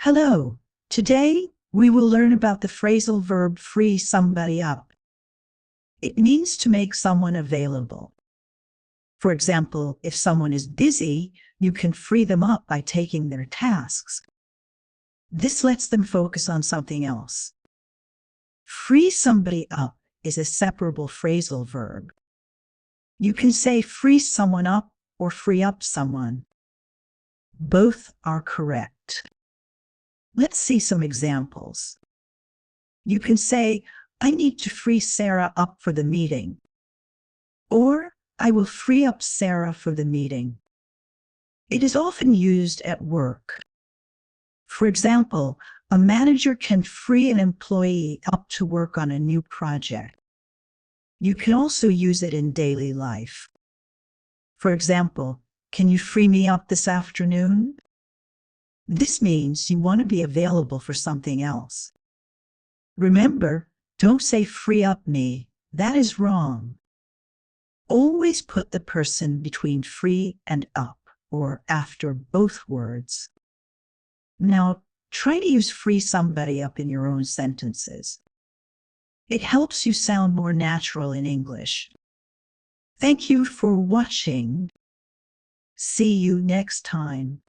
Hello. Today, we will learn about the phrasal verb free somebody up. It means to make someone available. For example, if someone is busy, you can free them up by taking their tasks. This lets them focus on something else. Free somebody up is a separable phrasal verb. You can say free someone up or free up someone. Both are correct. Let's see some examples. You can say, I need to free Sarah up for the meeting. Or, I will free up Sarah for the meeting. It is often used at work. For example, a manager can free an employee up to work on a new project. You can also use it in daily life. For example, can you free me up this afternoon? This means you want to be available for something else. Remember, don't say free up me. That is wrong. Always put the person between free and up, or after both words. Now, try to use free somebody up in your own sentences. It helps you sound more natural in English. Thank you for watching. See you next time.